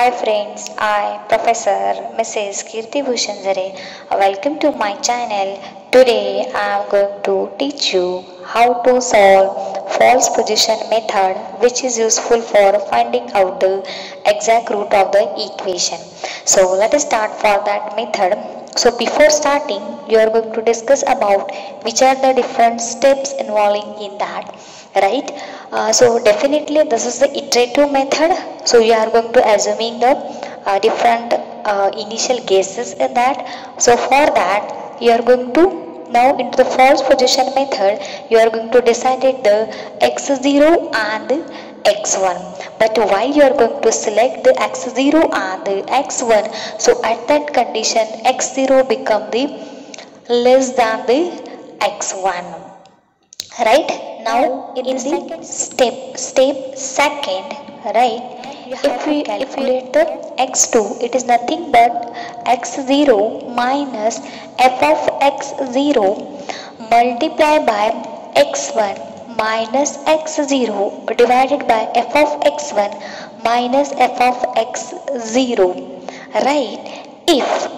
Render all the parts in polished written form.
Hi friends, I Professor Mrs. Kirti Bhushanzare. Welcome to my channel. Today I am going to teach you how to solve false position method, which is useful for finding out the exact root of the equation. So let us start for that method. So before starting, you are going to discuss about which are the different steps involving in that, right? So definitely this is the iterative method. So you are going to assuming the different initial guesses in that. So for that you are going to now into the false position method, you are going to decide the x0 and x1. But while you are going to select the x0 and the x1, so at that condition x0 become the less than the x1, right? Now in the second step second, right, if we calculate the x2, it is nothing but x0 minus f of x0 multiplied by x1 minus x0 divided by f of x1 minus f of x0, right? If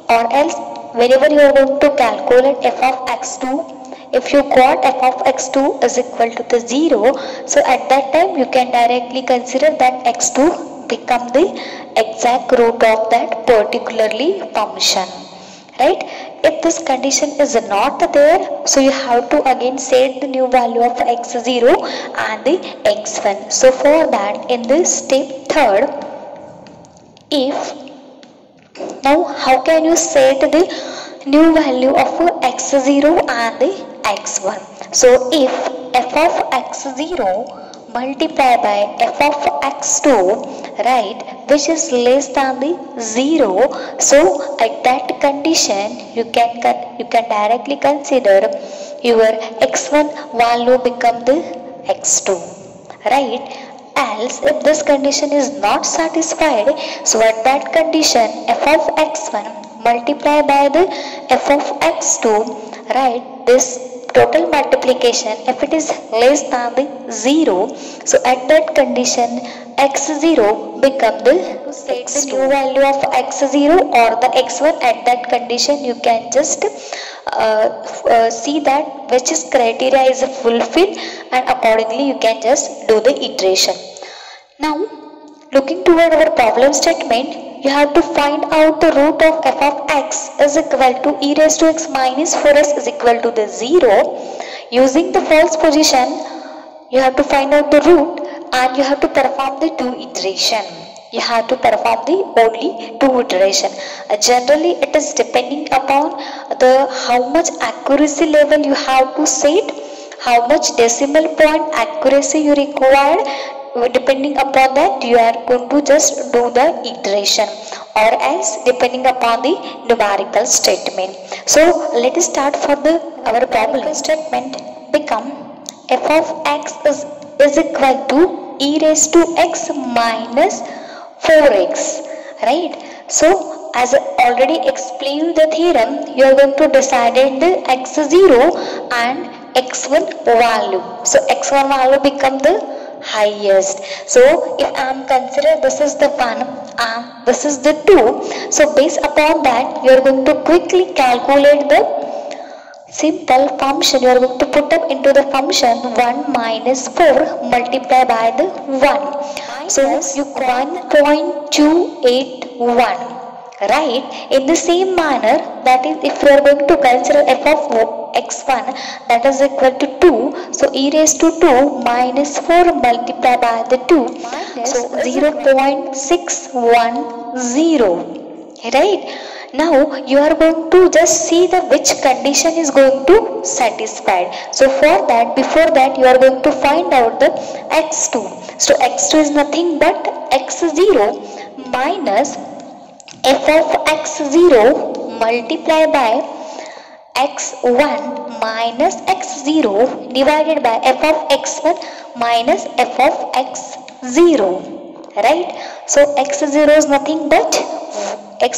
or else whenever you are going to calculate f of x2, if you got f of x2 is equal to the 0, so at that time you can directly consider that x2 become the exact root of that particularly function, right? If this condition is not there, so you have to again set the new value of x0 and the x1. So for that, in this step third, if now how can you set the new value of x0 and the x1? So if f of x0 multiplied by f of x2, right, which is less than the 0, so at that condition you can directly consider your x1 value become the x2, right? Else if this condition is not satisfied, so at that condition f of x1 multiplied by the f of x2, right, this total multiplication, if it is less than the 0, so at that condition x0 become the new value of x0 or the x1. At that condition you can just see that which is criteria is fulfilled, and accordingly you can just do the iteration. Now looking toward our problem statement, you have to find out the root of f of x is equal to e raised to x minus 4s is equal to the 0. Using the false position, you have to find out the root and you have to perform the two iteration. You have to perform the only two iteration. Generally it is depending upon the how much accuracy level you have to set, how much decimal point accuracy you require. Depending upon that you are going to just do the iteration, or else depending upon the numerical statement. So let us start for the our problem statement become f of x is equal to e raised to x minus 4x, right? So as I already explained the theorem, you are going to decide the x0 and x1 value. So x1 value become the highest. So if I am consider this is the 1 and this is the 2, so based upon that you are going to quickly calculate the simple function. You are going to put up into the function 1 minus 4 multiplied by the 1. So you 1.281, right? In the same manner, that is if you are going to consider f of x1 that is equal to 2, so e raised to 2 minus 4 multiplied by the 2, so 0.610, right? Now you are going to just see the which condition is going to satisfied. So for that, before that you are going to find out the x2. So x2 is nothing but x0 minus f of x0 multiplied by x1 minus x0 divided by f of x1 minus f of x0, right? So x0 is nothing but 1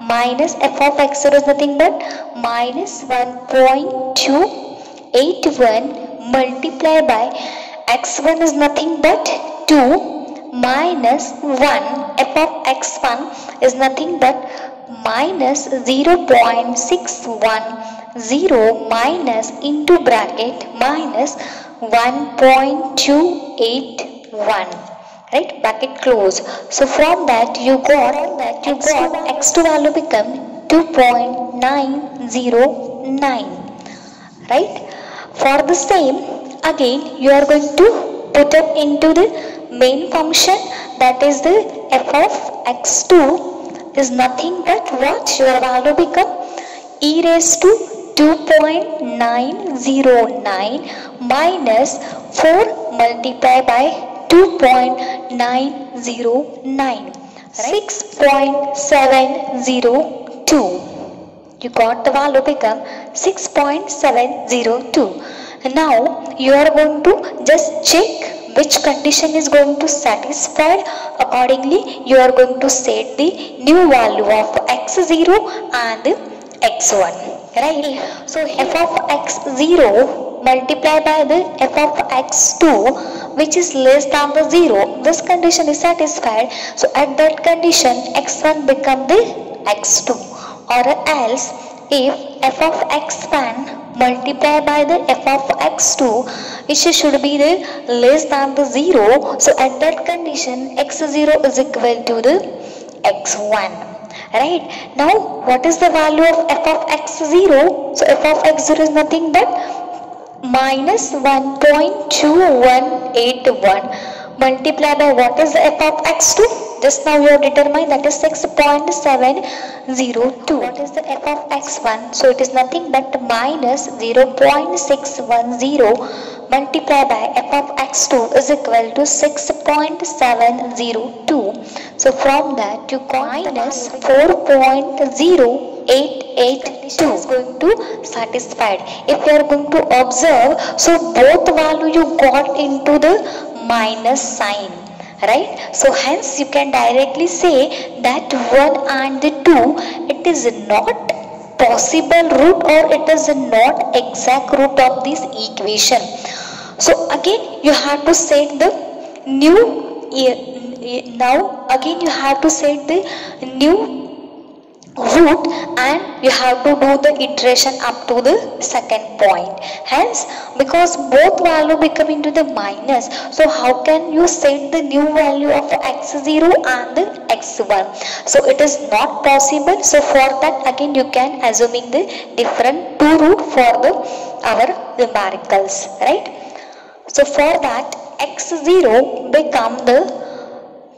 minus f of x0 is nothing but minus 1.281 multiplied by x1 is nothing but 2 minus 1, f of x1 is nothing but minus 0.610 minus into bracket minus 1.281, right, bracket close. So from that you got x2 value become 2.909, right. For the same, again you are going to put up into the main function, that is the f of x2 is nothing but what your value become e raised to 2.909 minus 4 multiplied by 2.909, 6.702. You got the value become 6.702. Now you are going to just check which condition is going to satisfy. Accordingly you are going to set the new value of x0 and x1, right. So f of x0 multiplied by the f of x2 which is less than the 0, this condition is satisfied. So at that condition x1 become the x2, or else if f of x1 multiplied by the f of x2 which should be the less than the 0, so at that condition x0 is equal to the x1, right. Now what is the value of f of x0? So f of x0 is nothing but minus 1.2181 multiplied by what is the f of x2? Just now you have determined, that is 6.702. What is the f of x1? So it is nothing but minus 0.610 multiplied by f of x2 is equal to 6.702. So from that you got minus 4.0882 is going to satisfied. If you are going to observe, so both value you got into the minus sign, right. So hence you can directly say that 1 and the 2, it is not possible root or it is not exact root of this equation. So again you have to set the new, now again you have to set the new root and you have to do the iteration up to the second point. Hence because both value become into the minus, so how can you set the new value of x0 and the x1? So it is not possible. So for that again you can assuming the different two root for the our numericals, right. So for that x0 become the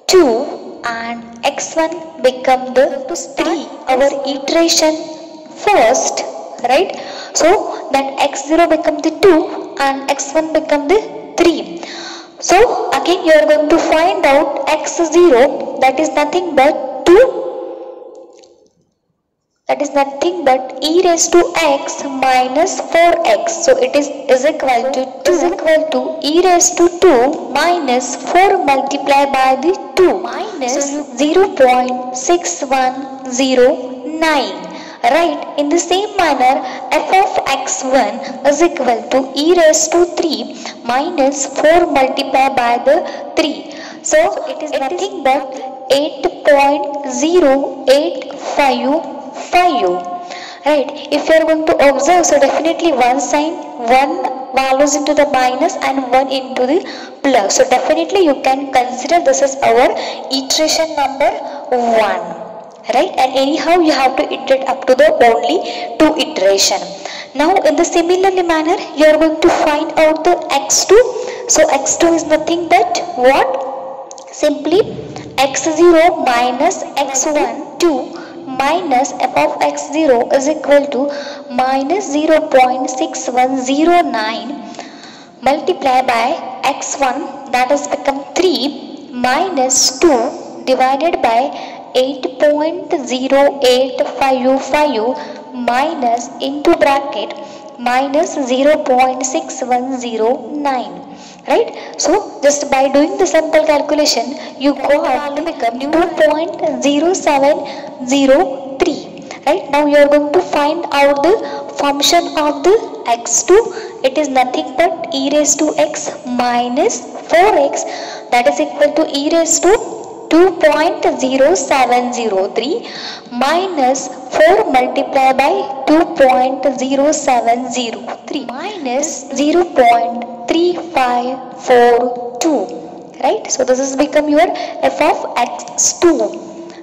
2 and x1 become the 3, our iteration first, right. So that x0 become the 2 and x1 become the 3. So again you are going to find out x0, that is nothing but 2, that is nothing but e raised to x minus 4x. So it is equal to e raised to 2 minus 4 multiplied by the 2 minus 0.6109, right. In the same manner f of x1 is equal to e raised to 3 minus 4 multiplied by the 3. So it is nothing but 8.0855, right. If you are going to observe, so definitely one sign, one values into the minus and one into the plus. So definitely you can consider this is our iteration number 1, right. And anyhow you have to iterate up to the only 2 iteration. Now in the similarly manner you are going to find out the x2. So x2 is nothing but what? Simply x0 minus x1 2 minus f of x0 is equal to minus 0.6109 multiplied by x1, that has become 3 minus 2 divided by 8.0855 minus into bracket minus 0.6109, right. So just by doing the simple calculation you got to become 2.0703, right. Now you are going to find out the function of the x2, it is nothing but e raised to x minus 4x, that is equal to e raised to 2.0703 minus 4 multiplied by 2.0703 minus 0.3542, right? So this has become your f of x2,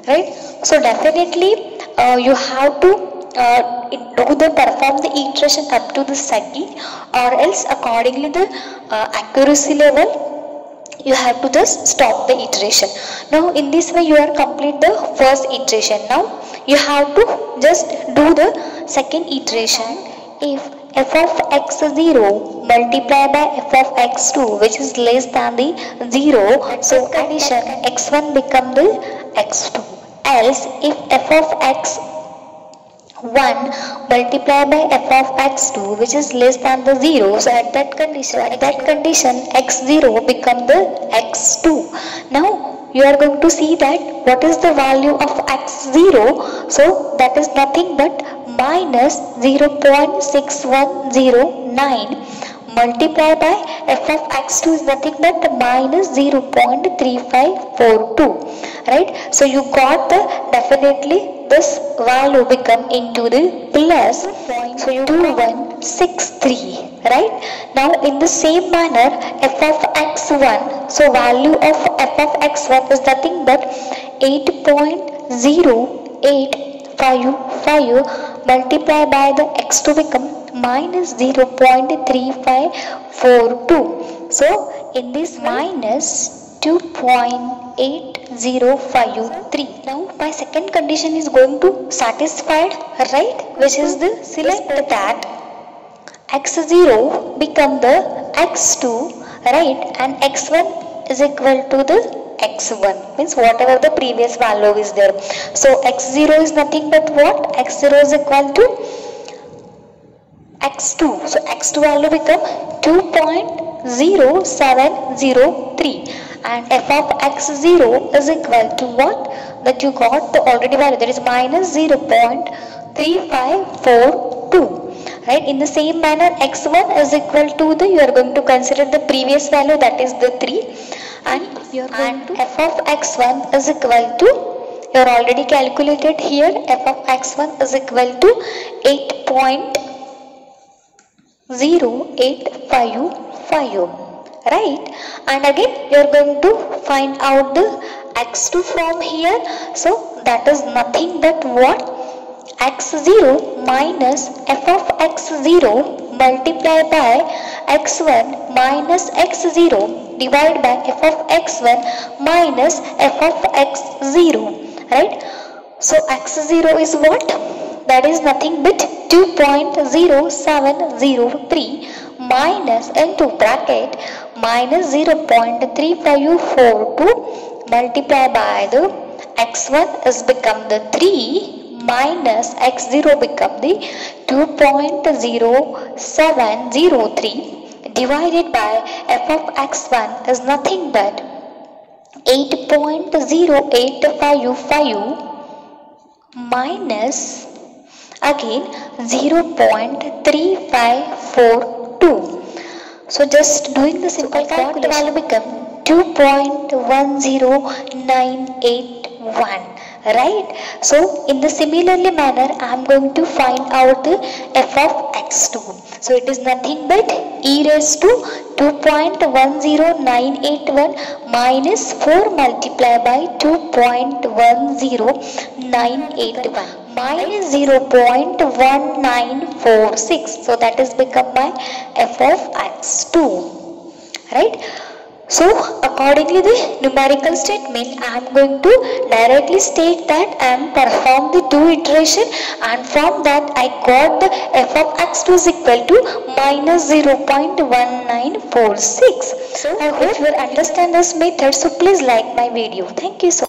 right? So definitely you have to perform the iteration up to the second, or else accordingly the accuracy level you have to just stop the iteration. Now in this way you are complete the first iteration. Now you have to just do the second iteration. If f of x0 multiplied by f of x2 which is less than the 0, so condition x1 become the x2. Else if f of x1 multiplied by f of x2 which is less than the 0, so at that condition x0 become the x2. Now you are going to see that what is the value of x0, so that is nothing but minus 0.6109 multiplied by f of x2 is nothing but minus 0.3542, right? So you got the definitely this value become into the plus 0.2163, right? Now in the same manner f of x1, so value of f of x1 is nothing but 8.0855 multiplied by the x2 become minus 0.3542. So in this minus 2.8053. Now my second condition is going to satisfied, right? Which is the select that x0 become the x2, right? And x1 is equal to the x1, means whatever the previous value is there. So x0 is nothing but what? x0 is equal to x2. So x2 value become 2.0703 and f of x0 is equal to what? That you got the already value, that is minus 0.3542, right? In the same manner x1 is equal to the, you are going to consider the previous value, that is the 3, and f of x1 is equal to, you are already calculated here, f of x1 is equal to 8.0855, right? And again you are going to find out the x2 from here, so that is nothing but what? x0 minus f of x0 multiplied by x1 minus x0 divided by f of x1 minus f of x0, right? So x0 is what? That is nothing but 2.0703 minus into bracket minus 0.3542 multiplied by the x1 is become the 3 minus x0 become the 2.0703 divided by f of x1 is nothing but 8.0855 minus again 0.3542. So just doing the simple calculation, value become 2.10981, right? So in the similarly manner I am going to find out the f of x2. So it is nothing but e raised to 2.10981 minus 4 multiplied by 2.10981 minus 0.1946. So that is become my f of x2, right? So accordingly the numerical statement I am going to directly state that I am perform the 2 iteration, and from that I got the f of x2 is equal to minus 0.1946. So I hope you will understand this method. So please like my video. Thank you so much.